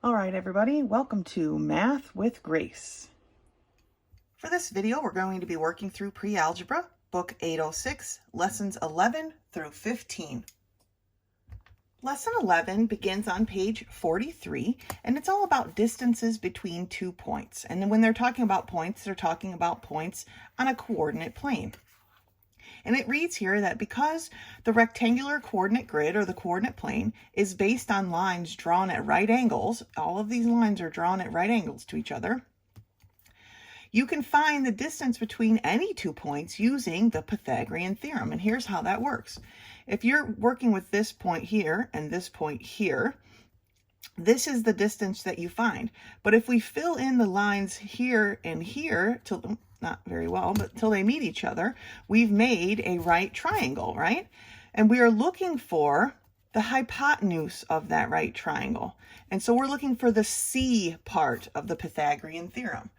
All right, everybody, welcome to Math with Grace. For this video, we're going to be working through Pre-Algebra, Book 806, Lessons 11 through 15. Lesson 11 begins on page 43, and it's all about distances between 2 points. And when they're talking about points, they're talking about points on a coordinate plane. And it reads here that because the rectangular coordinate grid or the coordinate plane is based on lines drawn at right angles, all of these lines are drawn at right angles to each other, you can find the distance between any 2 points using the Pythagorean theorem. And here's how that works. If you're working with this point here and this point here, this is the distance that you find. But if we fill in the lines here and here till not very well, but till they meet each other, we've made a right triangle, right? And we are looking for the hypotenuse of that right triangle. And so we're looking for the C part of the Pythagorean theorem.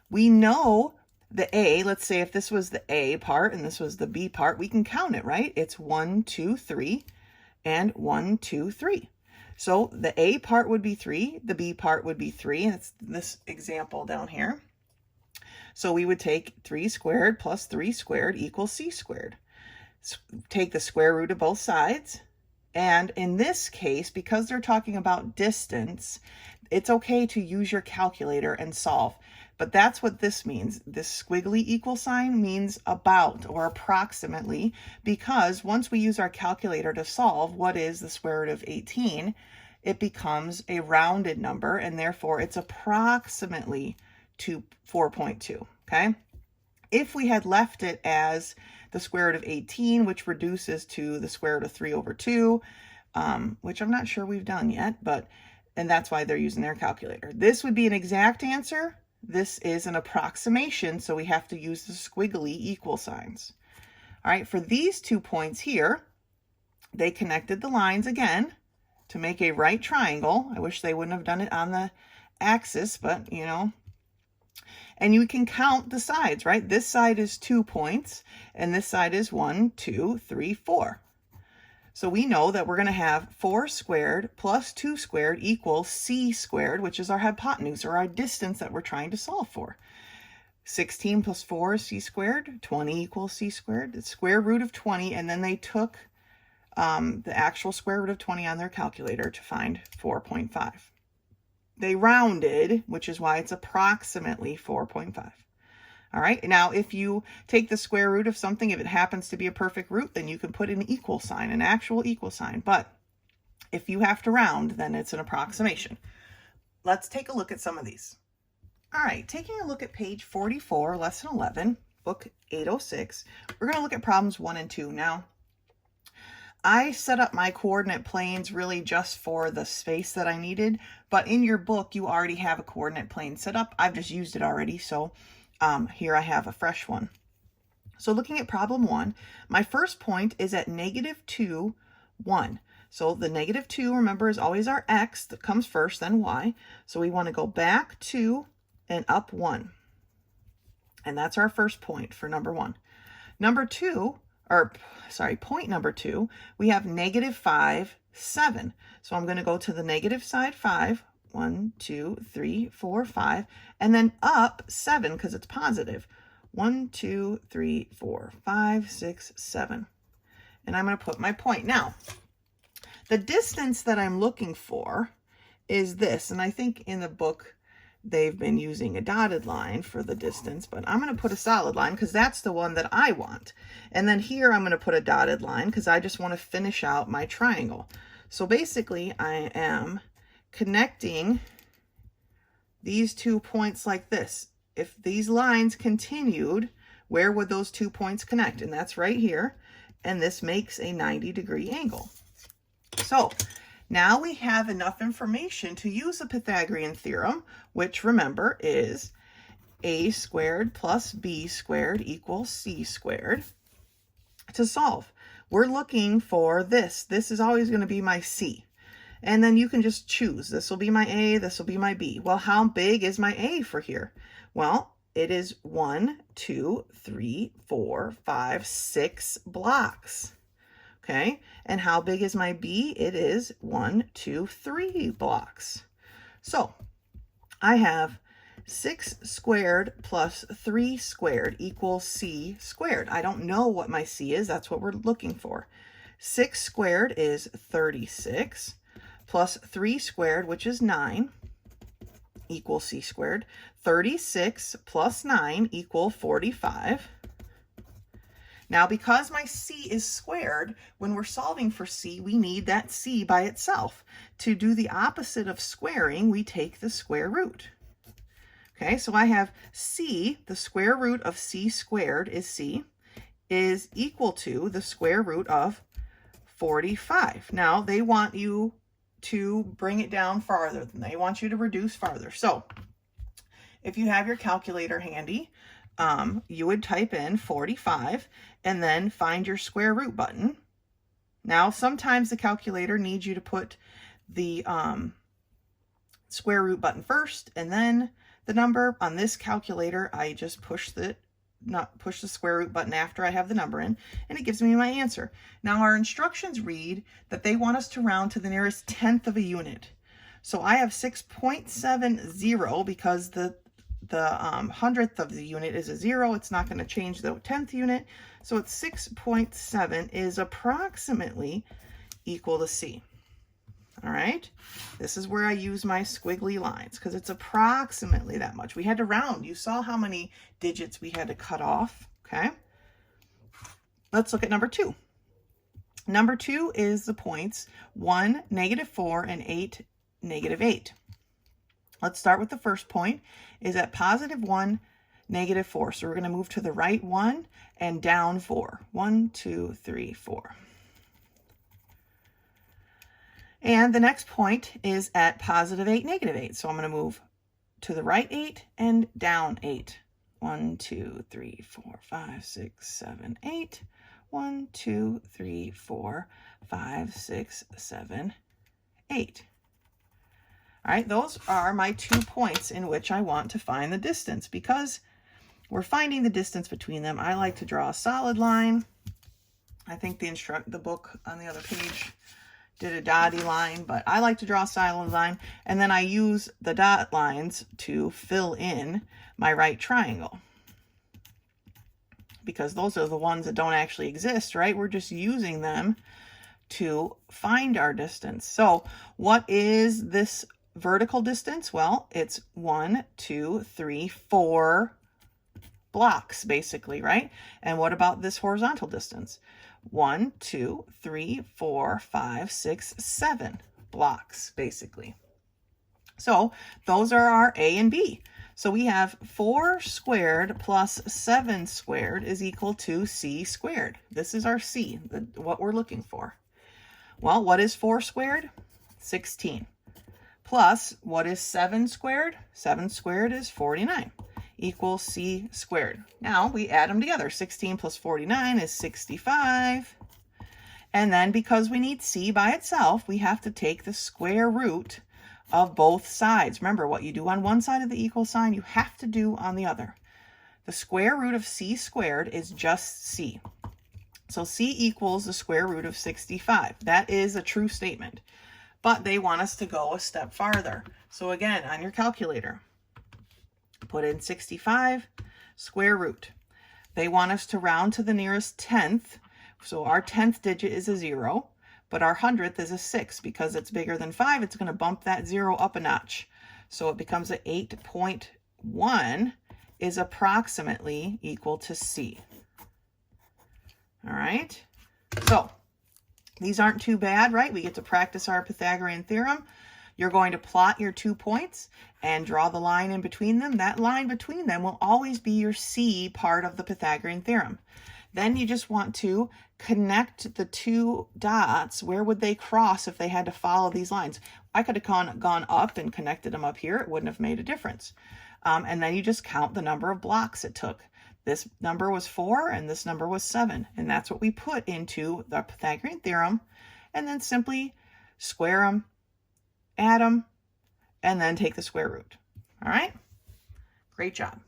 We know the A, let's say if this was the A part and this was the B part, we can count it, right? It's 1, 2, 3, and 1, 2, 3. So the A part would be 3, the B part would be 3, that's this example down here. So we would take 3 squared plus 3 squared equals C squared. Take the square root of both sides. And in this case, because they're talking about distance, it's okay to use your calculator and solve. But that's what this means. This squiggly equal sign means about or approximately, because once we use our calculator to solve what is the square root of 18, it becomes a rounded number, and therefore it's approximately 4.2, okay? If we had left it as the square root of 18, which reduces to the square root of 3 over 2, which I'm not sure we've done yet, and that's why they're using their calculator. This would be an exact answer. This is an approximation, so we have to use the squiggly equal signs. All right, for these 2 points here, they connected the lines again to make a right triangle. I wish they wouldn't have done it on the axis, but you know. And you can count the sides, right? This side is 2 points, and this side is 1, 2, 3, 4. So we know that we're going to have 4 squared plus 2 squared equals C squared, which is our hypotenuse or our distance that we're trying to solve for. 16 plus 4 is C squared, 20 equals C squared, the square root of 20, and then they took the actual square root of 20 on their calculator to find 4.5. They rounded, which is why it's approximately 4.5. All right, now if you take the square root of something, if it happens to be a perfect root, then you can put an equal sign, an actual equal sign. But if you have to round, then it's an approximation. Let's take a look at some of these. All right, taking a look at page 44, lesson 11, book 806, we're going to look at problems 1 and 2. Now, I set up my coordinate planes really just for the space that I needed, but in your book, you already have a coordinate plane set up. I've just used it already, so here I have a fresh one. So looking at problem 1, my first point is at -2, 1. So the -2, remember, is always our x that comes first, then y. So we want to go back 2 and up 1. And that's our first point for number 1. Point number 2, we have -5, 7. So I'm going to go to the negative side 5, 1, 2, 3, 4, 5, and then up 7 because it's positive. 1, 2, 3, 4, 5, 6, 7. And I'm going to put my point. Now, the distance that I'm looking for is this, and I think in the book they've been using a dotted line for the distance, but I'm going to put a solid line because that's the one that I want. And then here I'm going to put a dotted line because I just want to finish out my triangle. So basically I am connecting these 2 points like this. If these lines continued, where would those 2 points connect? And that's right here. And this makes a 90-degree angle. So now we have enough information to use the Pythagorean theorem, which remember is a squared plus b squared equals c squared, to solve. We're looking for this. This is always going to be my c. And then you can just choose. This will be my a, this will be my b. Well, how big is my a for here? Well, it is 1, 2, 3, 4, 5, 6 blocks. Okay, and how big is my B? It is 1, 2, 3 blocks. So I have 6 squared plus 3 squared equals c squared. I don't know what my c is. That's what we're looking for. 6 squared is 36 plus 3 squared, which is 9, equals c squared. 36 plus 9 equals 45. Now, because my c is squared, when we're solving for c, we need that c by itself. To do the opposite of squaring, we take the square root. Okay, so I have c, the square root of c squared is c, is equal to the square root of 45. Now, they want you to bring it down farther. They want you to reduce farther. So, if you have your calculator handy, you would type in 45 and then find your square root button. Now, sometimes the calculator needs you to put the square root button first and then the number. On this calculator, I just push the square root button after I have the number in, and it gives me my answer. Now, our instructions read that they want us to round to the nearest tenth of a unit. So I have 6.70 because the hundredth of the unit is a 0. It's not going to change the 10th unit. So it's 6.7 is approximately equal to c. All right, this is where I use my squiggly lines because it's approximately that much. We had to round. You saw how many digits we had to cut off, okay? Let's look at number 2. Number 2 is the points 1, -4, and 8, -8. Let's start with the first point, is at +1, -4. So we're going to move to the right 1 and down 4. 1, 2, 3, 4. And the next point is at +8, -8. So I'm going to move to the right 8 and down 8. 1, 2, 3, 4, 5, 6, 7, 8. 1, 2, 3, 4, 5, 6, 7, 8. All right, those are my 2 points in which I want to find the distance. Because we're finding the distance between them, I like to draw a solid line. I think the book on the other page did a dotty line, but I like to draw a solid line, and then I use the dot lines to fill in my right triangle. Because those are the ones that don't actually exist, right? We're just using them to find our distance. So what is this vertical distance? Well, it's 1, 2, 3, 4 blocks, basically, right? And what about this horizontal distance? 1, 2, 3, 4, 5, 6, 7 blocks, basically. So those are our A and B. So we have 4 squared plus 7 squared is equal to c squared. This is our c, what we're looking for. Well, what is 4 squared? 16. Plus, what is 7 squared? 7 squared is 49, equals c squared. Now, we add them together. 16 plus 49 is 65. And then, because we need c by itself, we have to take the square root of both sides. Remember, what you do on one side of the equal sign, you have to do on the other. The square root of c squared is just c. So c equals the square root of 65. That is a true statement. But they want us to go a step farther. So again, on your calculator, put in 65, square root. They want us to round to the nearest tenth. So our 10th digit is a 0, but our 100th is a 6. Because it's bigger than 5, it's going to bump that 0 up a notch. So it becomes a 8.1 is approximately equal to c. All right, so these aren't too bad, right? We get to practice our Pythagorean theorem. You're going to plot your 2 points and draw the line in between them. That line between them will always be your C part of the Pythagorean theorem. Then you just want to connect the 2 dots. Where would they cross if they had to follow these lines? I could have gone up and connected them up here. It wouldn't have made a difference. And then you just count the number of blocks it took. This number was 4 and this number was 7. And that's what we put into the Pythagorean theorem. And then simply square them, add them, and then take the square root. All right? Great job.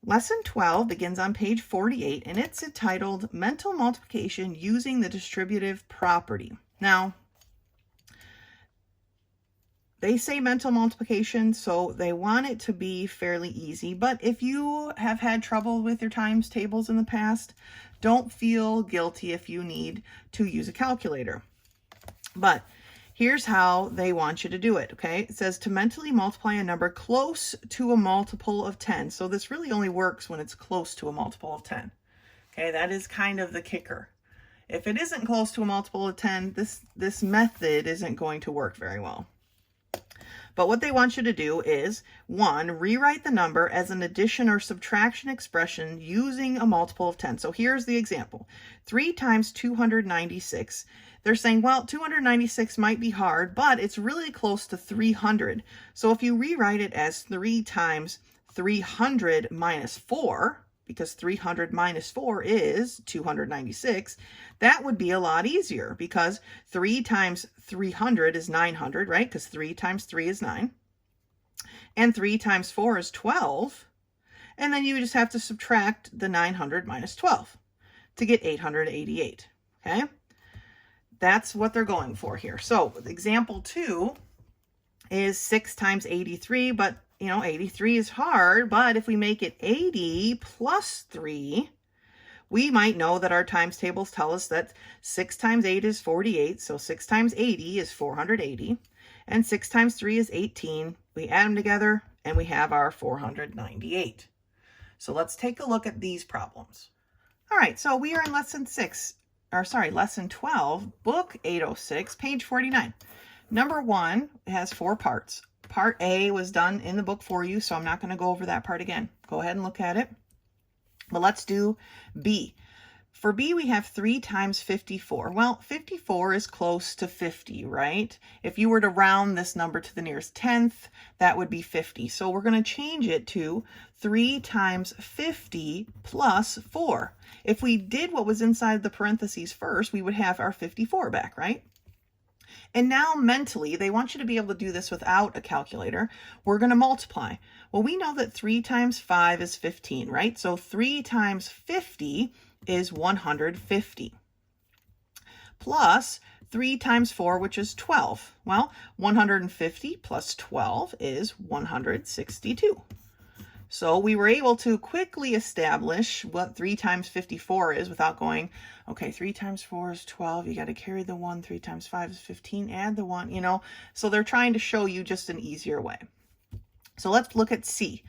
Lesson 12 begins on page 48, and it's entitled Mental Multiplication Using the Distributive Property. Now, they say mental multiplication, so they want it to be fairly easy. But if you have had trouble with your times tables in the past, don't feel guilty if you need to use a calculator. But here's how they want you to do it, okay? It says to mentally multiply a number close to a multiple of 10. So this really only works when it's close to a multiple of 10. Okay, that is kind of the kicker. If it isn't close to a multiple of 10, this method isn't going to work very well. But what they want you to do is, 1, rewrite the number as an addition or subtraction expression using a multiple of 10. So here's the example. 3 times 296. They're saying, well, 296 might be hard, but it's really close to 300. So if you rewrite it as 3 times 300 minus 4, because 300 minus 4 is 296, that would be a lot easier because 3 times 300 is 900, right? Because 3 times 3 is 9. And 3 times 4 is 12. And then you just have to subtract the 900 minus 12 to get 888, okay? That's what they're going for here. So example 2 is 6 times 83, but 83 is hard, but if we make it 80 plus 3, we might know that our times tables tell us that 6 times 8 is 48, so 6 times 80 is 480, and 6 times 3 is 18. We add them together, and we have our 498. So let's take a look at these problems. All right, so we are in lesson 12, book 806, page 49. Number 1 has 4 parts. Part A was done in the book for you, so I'm not going to go over that part again. Go ahead and look at it. But let's do B. For B, we have 3 times 54. Well, 54 is close to 50, right? If you were to round this number to the nearest tenth, that would be 50. So we're going to change it to 3 times 50 plus 4. If we did what was inside the parentheses first, we would have our 54 back, right? And now mentally, they want you to be able to do this without a calculator. We're going to multiply. Well, we know that 3 times 5 is 15, right? So 3 times 50 is 150. Plus 3 times 4, which is 12. Well, 150 plus 12 is 162. So we were able to quickly establish what 3 times 54 is without going, okay, 3 times 4 is 12. You got to carry the 1. 3 times 5 is 15. Add the 1, So they're trying to show you just an easier way. So let's look at C.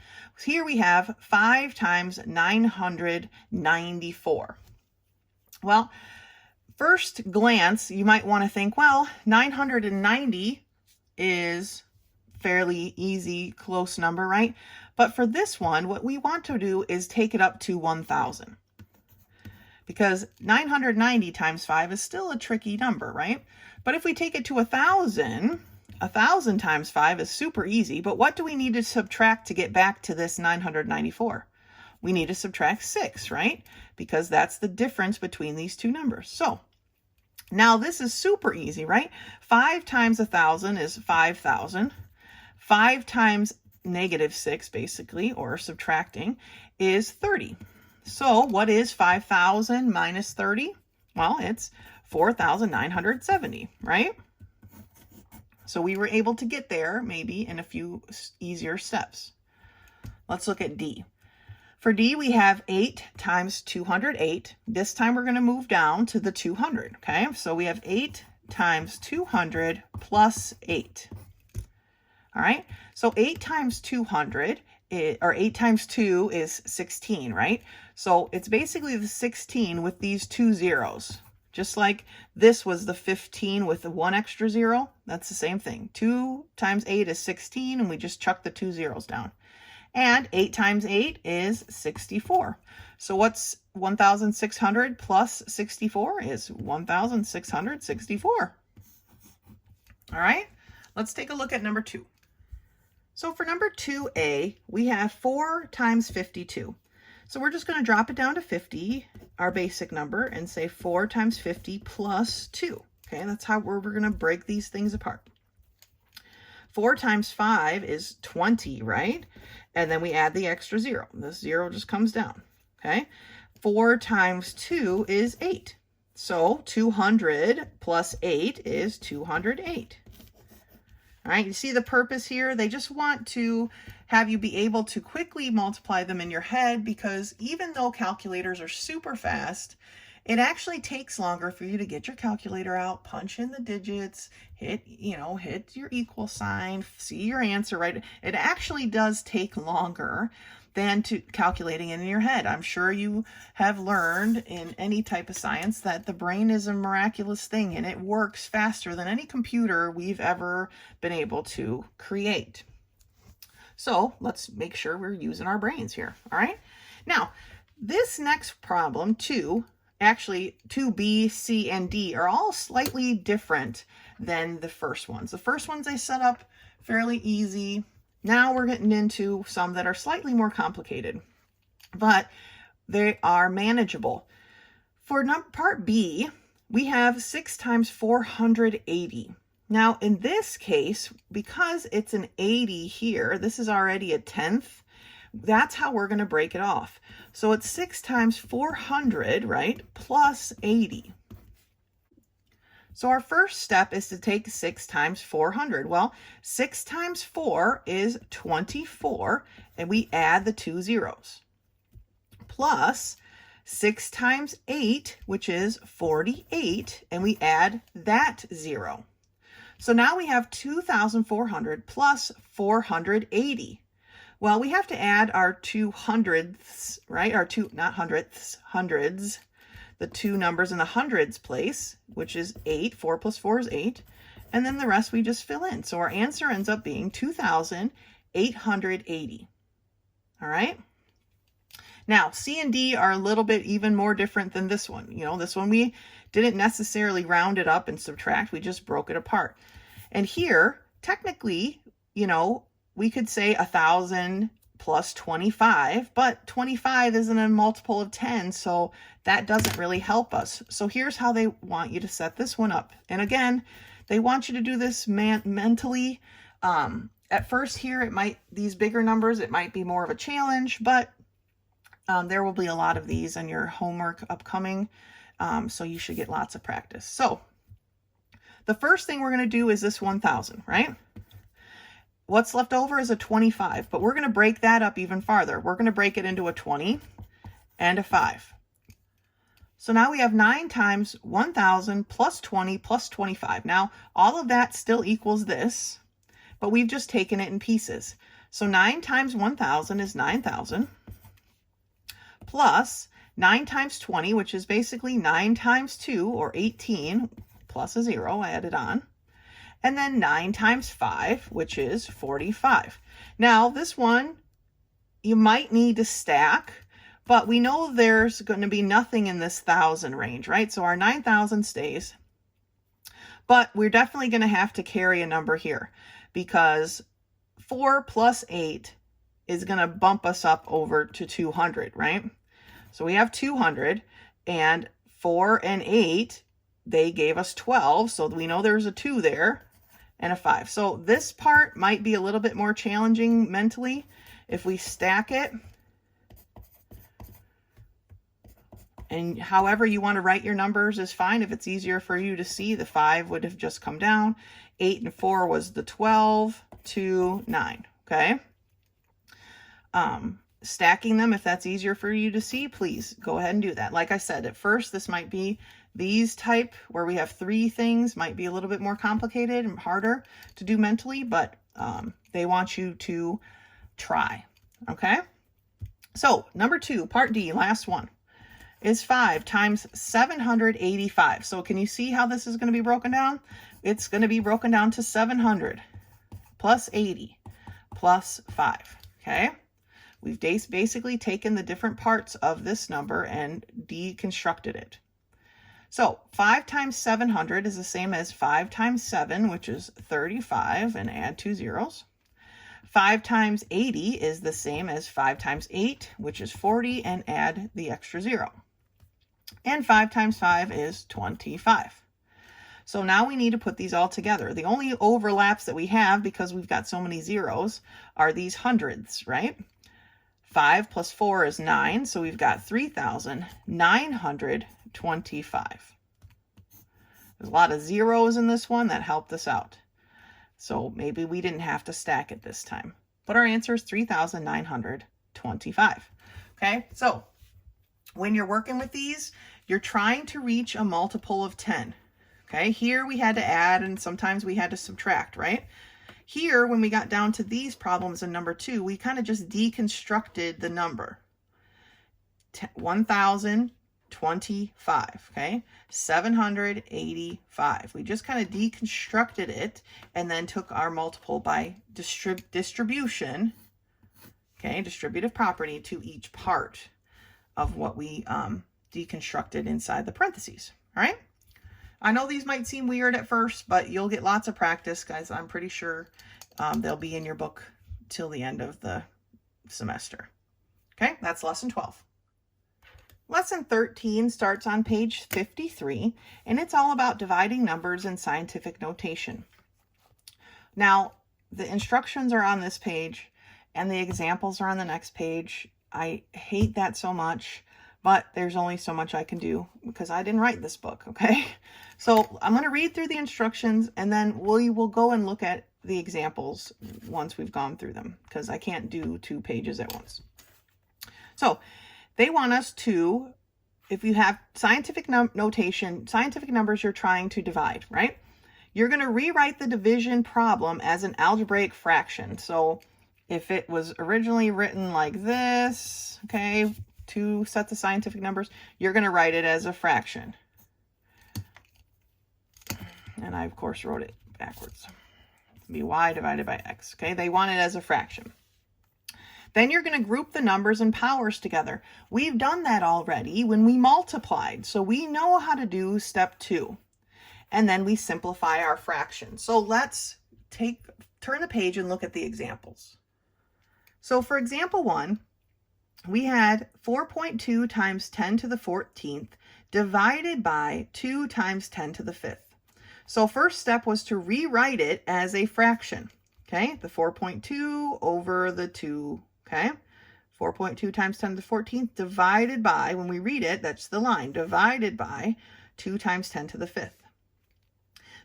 Here we have 5 times 994. Well, first glance, you might want to think, well, 990 is fairly easy, close number, right? But for this one, what we want to do is take it up to 1,000. Because 990 times 5 is still a tricky number, right? But if we take it to 1,000, 1,000 times 5 is super easy. But what do we need to subtract to get back to this 994? We need to subtract 6, right? Because that's the difference between these two numbers. So now this is super easy, right? 5 times 1,000 is 5,000. 5 times -6, basically, or subtracting, is 30. So what is 5,000 minus 30? Well, it's 4,970, right? So we were able to get there maybe in a few easier steps. Let's look at D. For D, we have 8 times 208. This time we're going to move down to the 200, okay? So we have 8 times 200 plus 8. All right, so 8 times 200, or 8 times 2 is 16, right? So it's basically the 16 with these 2 zeros. Just like this was the 15 with the 1 extra 0, that's the same thing. 2 times 8 is 16, and we just chuck the 2 zeros down. And 8 times 8 is 64. So what's 1,600 plus 64 is 1,664. All right, let's take a look at number 2. So for number 2A, we have 4 times 52. So we're just going to drop it down to 50, our basic number, and say 4 times 50 plus 2. Okay, that's how we're going to break these things apart. 4 times 5 is 20, right? And then we add the extra 0. This 0 just comes down, okay? 4 times 2 is 8. So 200 plus 8 is 208. All right, you see the purpose here? They just want to have you be able to quickly multiply them in your head, because even though calculators are super fast, it actually takes longer for you to get your calculator out, punch in the digits, hit your equal sign, see your answer, right? It actually does take longer than to calculating it in your head. I'm sure you have learned in any type of science that the brain is a miraculous thing, and it works faster than any computer we've ever been able to create. So let's make sure we're using our brains here, all right? Now, this next problem, actually 2B, C, and D are all slightly different than the first ones. The first ones I set up fairly easy. Now we're getting into some that are slightly more complicated, but they are manageable. For part B, we have 6 times 480. Now in this case, because it's an 80 here, this is already a 10th, that's how we're going to break it off. So it's 6 times 400, right, plus 80. So our first step is to take 6 times 400. Well, 6 times 4 is 24, and we add the 2 zeros. Plus 6 times 8, which is 48, and we add that 0. So now we have 2,400 plus 480. Well, we have to add our 2 hundredths, right? Not hundredths, hundreds. The 2 numbers in the hundreds place, which is 8. 4 plus 4 is 8. And then the rest we just fill in. So our answer ends up being 2,880. All right? Now, C and D are a little bit even more different than this one. This one we didn't necessarily round it up and subtract. We just broke it apart. And here, technically, we could say 1,000 plus 25, but 25 isn't a multiple of 10, so that doesn't really help us. So here's how they want you to set this one up. And again, they want you to do this mentally. At first here, these bigger numbers, it might be more of a challenge, but there will be a lot of these on your homework upcoming, so you should get lots of practice. So the first thing we're going to do is this 1,000, right? What's left over is a 25, but we're going to break that up even farther. We're going to break it into a 20 and a 5. So now we have 9 times 1,000 plus 20 plus 25. Now, all of that still equals this, but we've just taken it in pieces. So 9 times 1,000 is 9,000 plus 9 times 20, which is basically 9 times 2, or 18, plus a 0 added on. And then 9 times 5, which is 45. Now, this one, you might need to stack, but we know there's going to be nothing in this 1,000 range, right? So our 9,000 stays, but we're definitely going to have to carry a number here, because 4 plus 8 is going to bump us up over to 200, right? So we have 200, and 4 and 8, they gave us 12, so we know there's a 2 there, and a 5. So this part might be a little bit more challenging mentally. If we stack it, and however you want to write your numbers is fine. If it's easier for you to see, the 5 would have just come down. 8 and 4 was the 12, 2, 9, okay? Stacking them, if that's easier for you to see, please go ahead and do that. Like I said, at first, this might be these type where we have 3 things, might be a little bit more complicated and harder to do mentally, but they want you to try, okay? So number 2, part D, last one, is 5 times 785. So can you see how this is going to be broken down? It's going to be broken down to 700 plus 80 plus 5, okay? We've basically taken the different parts of this number and deconstructed it. So 5 times 700 is the same as 5 times 7, which is 35, and add 2 zeros. 5 times 80 is the same as 5 times 8, which is 40, and add the extra 0. And 5 times 5 is 25. So now we need to put these all together. The only overlaps that we have, because we've got so many zeros, are these hundreds, right? 5 plus 4 is 9, so we've got 3,925. There's a lot of zeros in this one that helped us out. So maybe we didn't have to stack it this time. But our answer is 3,925. Okay, so when you're working with these, you're trying to reach a multiple of 10. Okay, here we had to add and sometimes we had to subtract, right? Here, when we got down to these problems in number 2, we kind of just deconstructed the number. 1,025, okay? 785. We just kind of deconstructed it and then took our multiple by distribution, okay, distributive property to each part of what we deconstructed inside the parentheses, all right? I know these might seem weird at first, but you'll get lots of practice, guys. I'm pretty sure they'll be in your book till the end of the semester. Okay, that's lesson 12. Lesson 13 starts on page 53, and it's all about dividing numbers in scientific notation. Now, the instructions are on this page, and the examples are on the next page. I hate that so much, but there's only so much I can do because I didn't write this book, okay? So I'm going to read through the instructions, and then we will go and look at the examples once we've gone through them, because I can't do 2 pages at once. So they want us to, if you have scientific notation, scientific numbers you're trying to divide, right? You're going to rewrite the division problem as an algebraic fraction. So if it was originally written like this, okay, 2 sets of scientific numbers, you're going to write it as a fraction. And I, of course, wrote it backwards. By divided by x, okay? They want it as a fraction. Then you're going to group the numbers and powers together. We've done that already when we multiplied, so we know how to do step 2. And then we simplify our fraction. So let's turn the page and look at the examples. So for example 1, we had 4.2 times 10 to the 14th divided by 2 times 10 to the 5th. So first step was to rewrite it as a fraction, okay? The 4.2 over the 2, okay? 4.2 times 10 to the 14th divided by, when we read it, that's the line, divided by 2 times 10 to the 5th.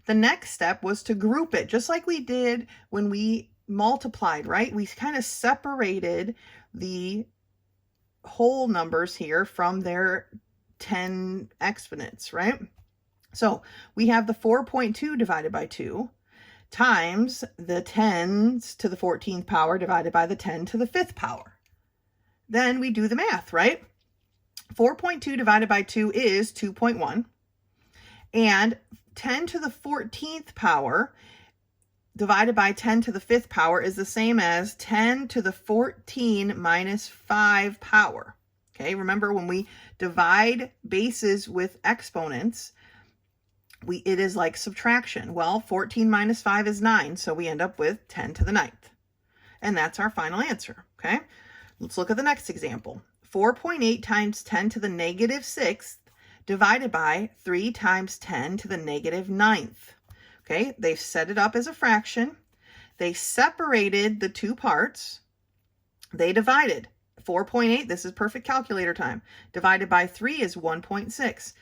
The next step was to group it, just like we did when we multiplied, right? We kind of separated the whole numbers here from their 10 exponents, right? So we have the 4.2 divided by 2 times the 10s to the 14th power divided by the 10 to the 5th power. Then we do the math, right? 4.2 divided by 2 is 2.1. And 10 to the 14th power divided by 10 to the 5th power is the same as 10 to the 14 minus 5 power. Okay, remember when we divide bases with exponents, it is like subtraction. Well, 14 minus 5 is 9, so we end up with 10 to the 9th. And that's our final answer, okay? Let's look at the next example. 4.8 times 10 to the negative 6th divided by 3 times 10 to the negative 9th. Okay, they've set it up as a fraction. They separated the 2 parts. They divided. 4.8, this is perfect calculator time, divided by 3 is 1.6.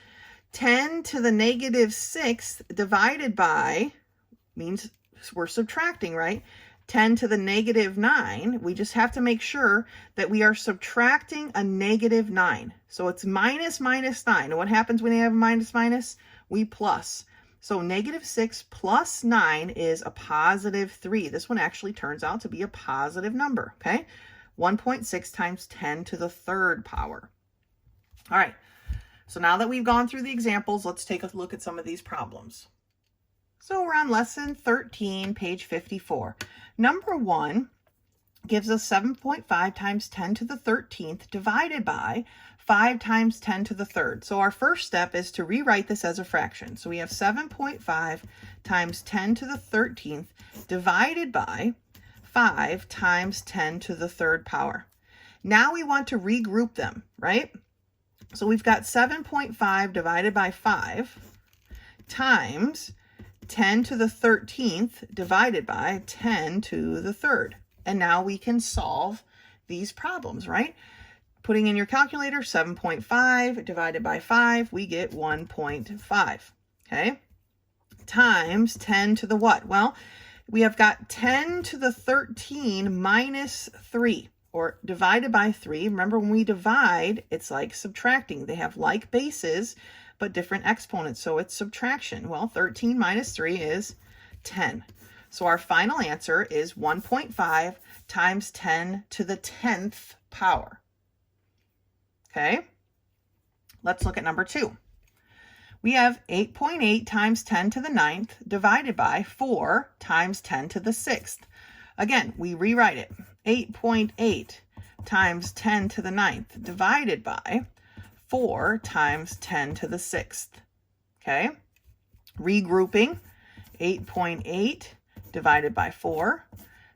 10 to the negative 6th divided by, means we're subtracting, right? 10 to the negative 9, we just have to make sure that we are subtracting a negative 9. So it's minus minus 9. And what happens when you have a minus minus? We plus. So negative 6 plus 9 is a positive 3. This one actually turns out to be a positive number, okay? 1.6 times 10 to the 3rd power. All right. So now that we've gone through the examples, let's take a look at some of these problems. So we're on lesson 13, page 54. Number 1 gives us 7.5 times 10 to the 13th divided by 5 times 10 to the 3rd. So our first step is to rewrite this as a fraction. So we have 7.5 times 10 to the 13th divided by 5 times 10 to the 3rd power. Now we want to regroup them, right? So we've got 7.5 divided by 5 times 10 to the 13th divided by 10 to the 3rd. And now we can solve these problems, right? Putting in your calculator, 7.5 divided by 5, we get 1.5, okay? Times 10 to the what? Well, We have got 10 to the 13 minus 3, or divided by 3. Remember, when we divide, it's like subtracting. They have like bases, but different exponents, so it's subtraction. Well, 13 minus 3 is 10. So our final answer is 1.5 times 10 to the 10th power. Okay, let's look at number 2. We have 8.8 times 10 to the 9th divided by 4 times 10 to the 6th. Again, we rewrite it. 8.8 times 10 to the 9th divided by 4 times 10 to the 6th. Okay, regrouping. 8.8 divided by 4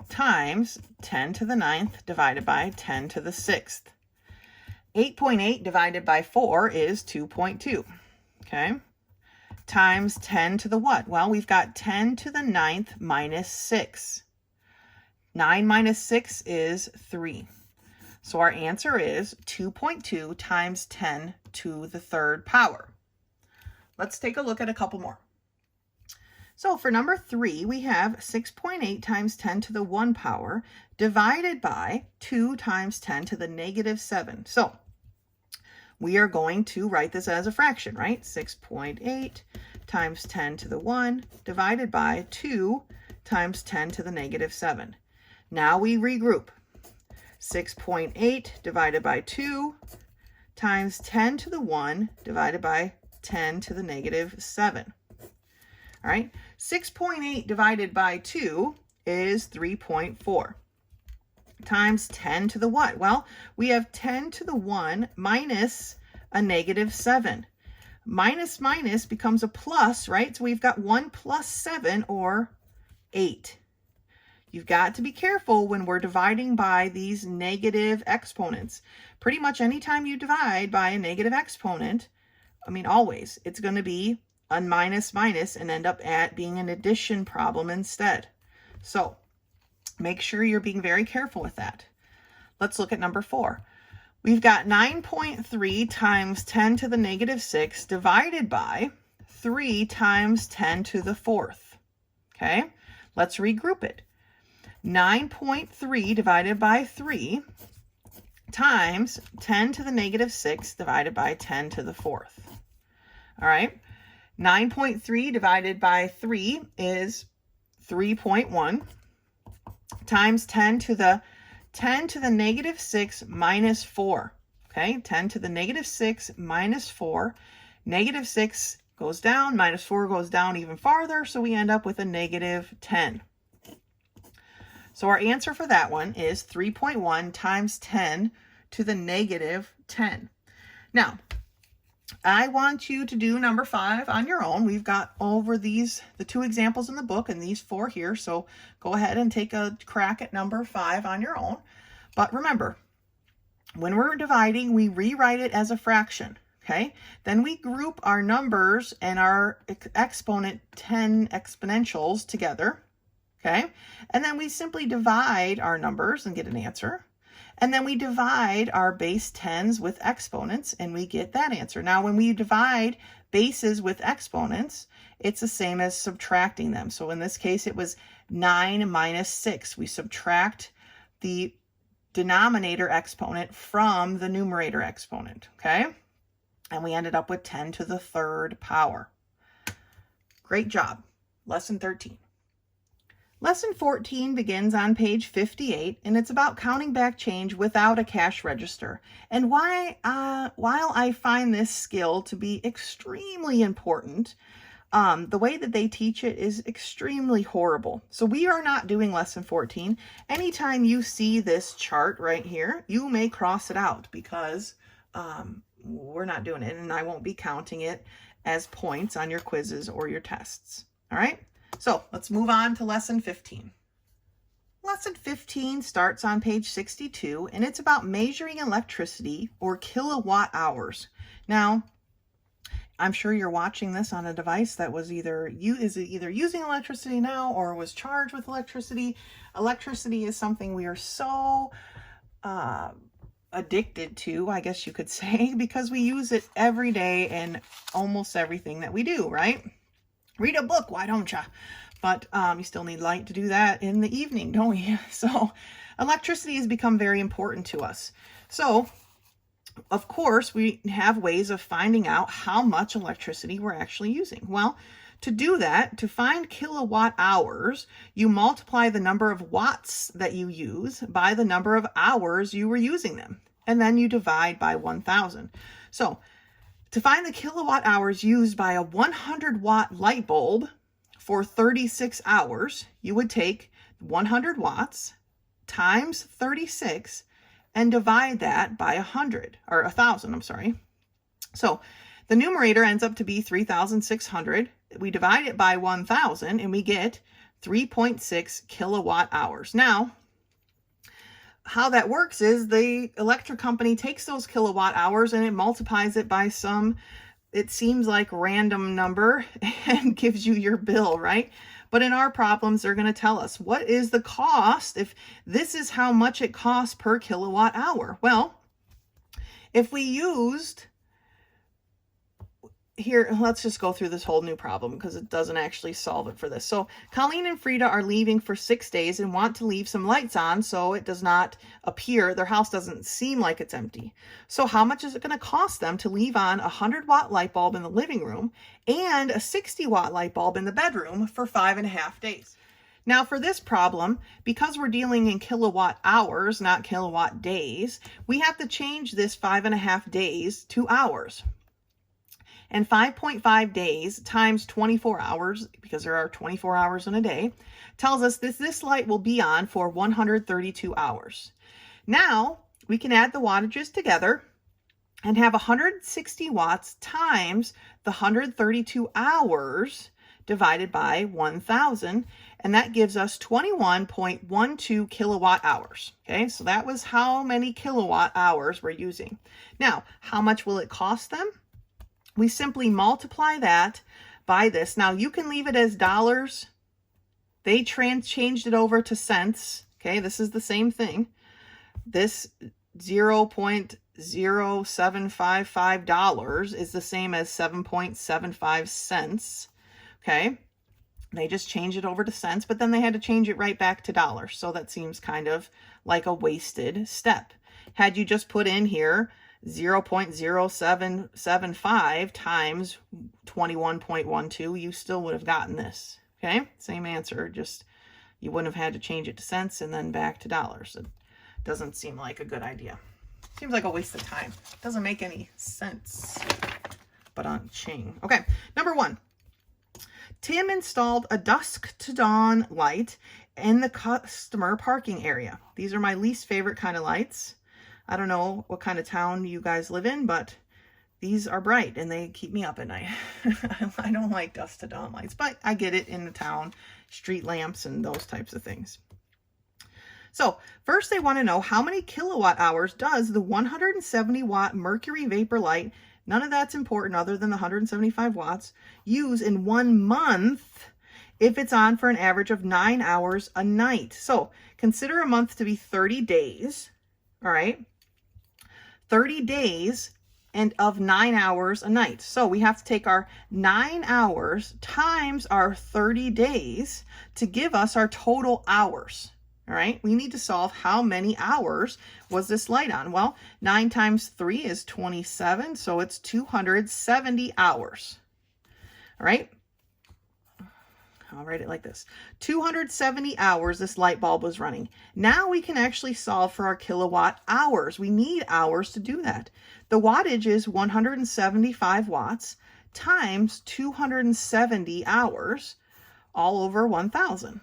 times 10 to the 9th divided by 10 to the 6th. 8.8 divided by 4 is 2.2. Okay, times 10 to the what? Well, we've got 10 to the 9th minus 6. 9 minus 6 is 3. So our answer is 2.2 times 10 to the 3rd power. Let's take a look at a couple more. So for number 3, we have 6.8 times 10 to the 1 power divided by 2 times 10 to the negative 7. So we are going to write this as a fraction, right? 6.8 times 10 to the 1 divided by 2 times 10 to the negative 7. Now we regroup. 6.8 divided by 2 times 10 to the 1 divided by 10 to the negative 7. All right, 6.8 divided by 2 is 3.4. Times 10 to the what? Well, we have 10 to the 1 minus a negative 7. Minus minus becomes a plus, right? So we've got 1 plus 7, or 8. You've got to be careful when we're dividing by these negative exponents. Pretty much anytime you divide by a negative exponent, always, it's going to be a minus minus and end up at being an addition problem instead. So make sure you're being very careful with that. Let's look at number 4. We've got 9.3 times 10 to the negative 6 divided by 3 times 10 to the 4th. Okay, let's regroup it. 9.3 divided by 3 times 10 to the negative 6 divided by 10 to the 4th. All right, 9.3 divided by 3 is 3.1. Times 10 to the negative 6 minus 4. Okay, 10 to the negative 6 minus 4. Negative 6 goes down, minus 4 goes down even farther, so we end up with a negative 10. So our answer for that one is 3.1 times 10 to the negative 10. Now, I want you to do number 5 on your own. We've got over the 2 examples in the book and these 4 here. So go ahead and take a crack at number 5 on your own. But remember, when we're dividing, we rewrite it as a fraction. Okay, then we group our numbers and our exponent 10 exponentials together. Okay, and then we simply divide our numbers and get an answer. And then we divide our base 10s with exponents and we get that answer. Now, when we divide bases with exponents, it's the same as subtracting them. So in this case, it was 9 minus 6. We subtract the denominator exponent from the numerator exponent, okay? And we ended up with 10 to the 3rd power. Great job. Lesson 13. Lesson 14 begins on page 58, and it's about counting back change without a cash register. And while I find this skill to be extremely important, the way that they teach it is extremely horrible. So we are not doing lesson 14. Anytime you see this chart right here, you may cross it out because we're not doing it, and I won't be counting it as points on your quizzes or your tests. All right? So let's move on to lesson 15. Lesson 15 starts on page 62, and it's about measuring electricity, or kilowatt hours. Now, I'm sure you're watching this on a device that was either using electricity now or was charged with electricity. Electricity is something we are so addicted to, I guess you could say, because we use it every day in almost everything that we do, right? Read a book, why don't you? but you still need light to do that in the evening, don't we? So electricity has become very important to us. So of course, we have ways of finding out how much electricity we're actually using. Well, to do that, to find kilowatt hours, you multiply the number of watts that you use by the number of hours you were using them, and then you divide by 1,000. So to find the kilowatt hours used by a 100 watt light bulb for 36 hours, you would take 100 watts times 36 and divide that by 100, or 1,000, I'm sorry. So the numerator ends up to be 3,600. We divide it by 1,000 and we get 3.6 kilowatt hours. Now, how that works is the electric company takes those kilowatt hours and it multiplies it by some, it seems like random number, and gives you your bill, right? But in our problems, they're going to tell us what is the cost if this is how much it costs per kilowatt hour. Well, if we used here, let's just go through this whole new problem because it doesn't actually solve it for this. So Colleen and Frida are leaving for 6 days and want to leave some lights on so it does not appear, their house doesn't seem like it's empty. So how much is it going to cost them to leave on a 100 watt light bulb in the living room and a 60 watt light bulb in the bedroom for 5.5 days? Now for this problem, because we're dealing in kilowatt hours, not kilowatt days, we have to change this 5.5 days to hours. And 5.5 days times 24 hours, because there are 24 hours in a day, tells us this light will be on for 132 hours. Now, we can add the wattages together and have 160 watts times the 132 hours divided by 1,000, and that gives us 21.12 kilowatt hours. Okay, so that was how many kilowatt hours we're using. Now, how much will it cost them? We simply multiply that by this. Now, you can leave it as dollars. They changed it over to cents. Okay, this is the same thing. This $0.0755 is the same as 7.75 cents. Okay, they just changed it over to cents, but then they had to change it right back to dollars. So that seems kind of like a wasted step. Had you just put in here 0.0775 times 21.12, you still would have gotten this. Okay, same answer, just you wouldn't have had to change it to cents and then back to dollars. It doesn't seem like a good idea. Seems like a waste of time. Doesn't make any sense. But on ching. Okay, number 1. Tim installed a dusk to dawn light in the customer parking area. These are my least favorite kind of lights. I don't know what kind of town you guys live in, but these are bright and they keep me up at night. I don't like dusk to dawn lights, but I get it in the town, street lamps and those types of things. So first they want to know how many kilowatt hours does the 170 watt mercury vapor light, none of that's important other than the 175 watts, use in 1 month if it's on for an average of 9 hours a night. So consider a month to be 30 days, all right? 30 days and of 9 hours a night. So we have to take our 9 hours times our 30 days to give us our total hours. All right, we need to solve how many hours was this light on. Well, 9 times 3 is 27, so it's 270 hours. All right, I'll write it like this. 270 hours this light bulb was running. Now we can actually solve for our kilowatt hours. We need hours to do that. The wattage is 175 watts times 270 hours all over 1,000.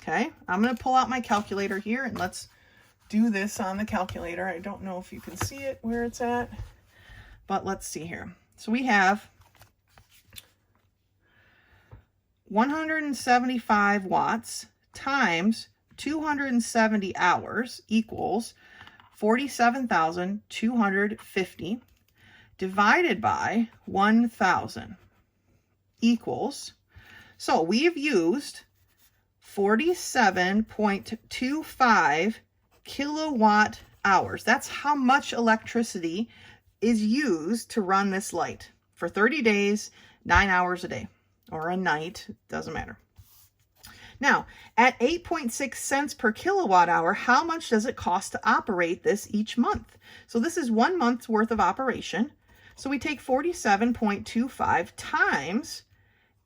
Okay, I'm going to pull out my calculator here and let's do this on the calculator. I don't know if you can see it where it's at, but let's see here. So we have 175 watts times 270 hours equals 47,250 divided by 1,000 equals, so we've used 47.25 kilowatt hours. That's how much electricity is used to run this light for 30 days, 9 hours a day, or a night, doesn't matter. Now, at 8.6 cents per kilowatt hour, how much does it cost to operate this each month? So this is 1 month's worth of operation. So we take 47.25 times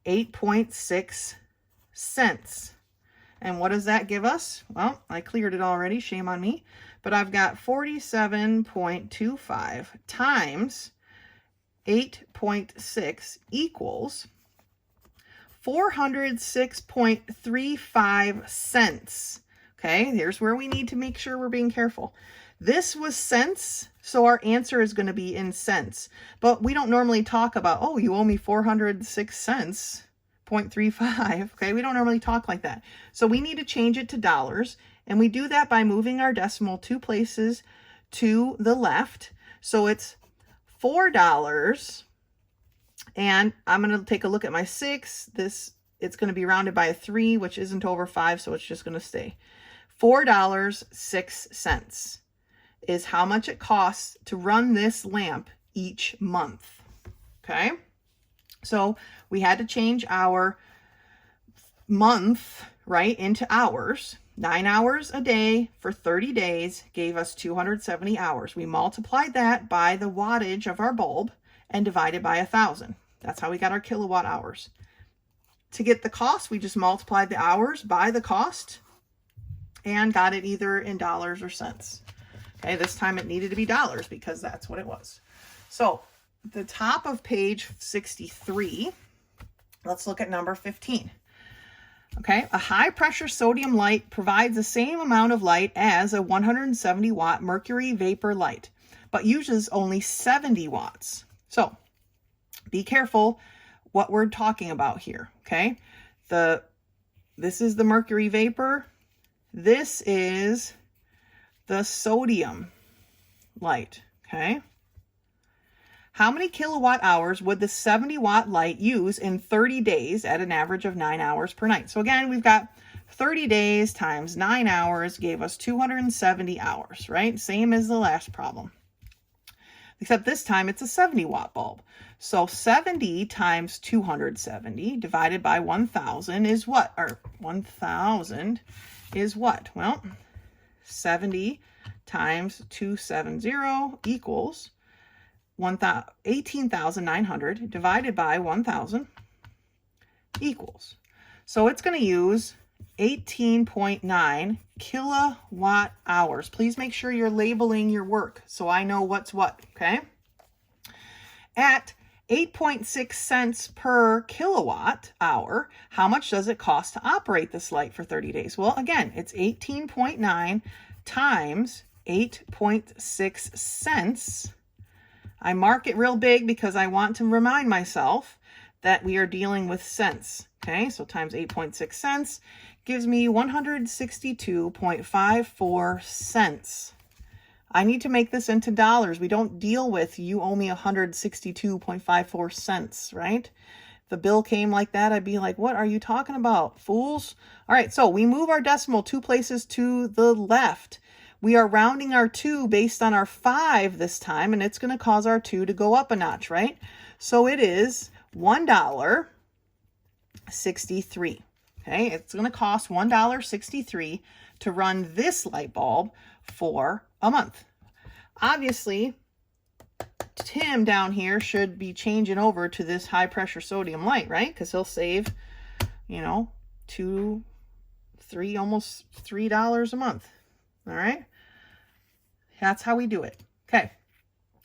8.6 cents. And what does that give us? Well, I cleared it already, shame on me. But I've got 47.25 times 8.6 equals 406.35 cents. Okay, here's where we need to make sure we're being careful. This was cents, so our answer is going to be in cents. But we don't normally talk about, oh, you owe me 406 cents, 0.35. Okay, we don't normally talk like that. So we need to change it to dollars. And we do that by moving our decimal 2 places to the left. So it's $4. And I'm going to take a look at my 6. It's going to be rounded by a 3, which isn't over 5, so it's just going to stay. $4.06 is how much it costs to run this lamp each month. Okay? So we had to change our month, right, into hours. 9 hours a day for 30 days gave us 270 hours. We multiplied that by the wattage of our bulb and divided by 1,000. That's how we got our kilowatt hours. To get the cost, we just multiplied the hours by the cost and got it either in dollars or cents. Okay, this time it needed to be dollars because that's what it was. So the top of page 63, let's look at number 15. Okay, a high pressure sodium light provides the same amount of light as a 170 watt mercury vapor light, but uses only 70 watts. So be careful what we're talking about here. Okay, this is the mercury vapor. This is the sodium light. Okay. How many kilowatt hours would the 70 watt light use in 30 days at an average of 9 hours per night? So again, we've got 30 days times 9 hours gave us 270 hours, right? Same as the last problem. Except this time it's a 70 watt bulb. So 70 times 270 divided by 1,000 is what? Or 1,000 is what? Well, 70 times 270 equals 18,900 divided by 1,000 equals. So it's going to use 18.9 kilowatt hours. Please make sure you're labeling your work so I know what's what, okay? At 8.6 cents per kilowatt hour, how much does it cost to operate this light for 30 days? Well, again, it's 18.9 times 8.6 cents. I mark it real big because I want to remind myself that we are dealing with cents. Okay, so times 8.6 cents gives me 162.54 cents. I need to make this into dollars. We don't deal with you owe me 162.54 cents, right? If the bill came like that, I'd be like, what are you talking about, fools? All right, so we move our decimal 2 places to the left. We are rounding our 2 based on our 5 this time, and it's going to cause our 2 to go up a notch, right? So it is $1.63. Okay, it's going to cost $1.63 to run this light bulb for a month. Obviously, Tim down here should be changing over to this high pressure sodium light, right? Because he'll save, you know, almost $3 a month. All right. That's how we do it. Okay.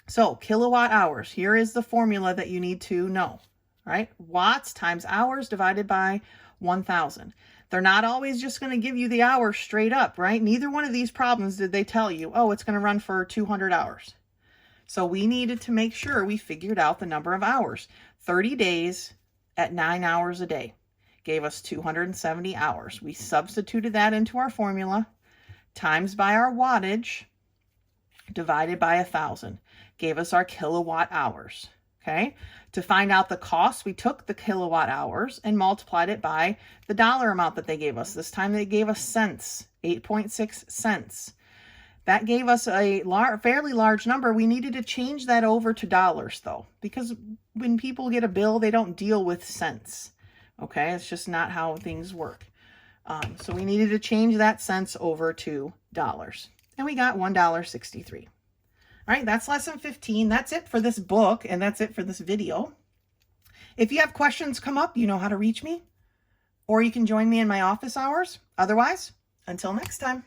So kilowatt hours. Here is the formula that you need to know, right? Watts times hours divided by 1,000. They're not always just going to give you the hours straight up, right? Neither one of these problems did they tell you, oh, it's going to run for 200 hours. So we needed to make sure we figured out the number of hours. 30 days at 9 hours a day gave us 270 hours. We substituted that into our formula, times by our wattage, divided by 1,000, gave us our kilowatt hours. Okay, to find out the cost, we took the kilowatt hours and multiplied it by the dollar amount that they gave us. This time they gave us cents, 8.6 cents. That gave us a fairly large number. We needed to change that over to dollars though, because when people get a bill, they don't deal with cents. Okay, it's just not how things work. So we needed to change that cents over to dollars. And we got $1.63. All right, that's lesson 15. That's it for this book, and that's it for this video. If you have questions come up, you know how to reach me, or you can join me in my office hours. Otherwise, until next time.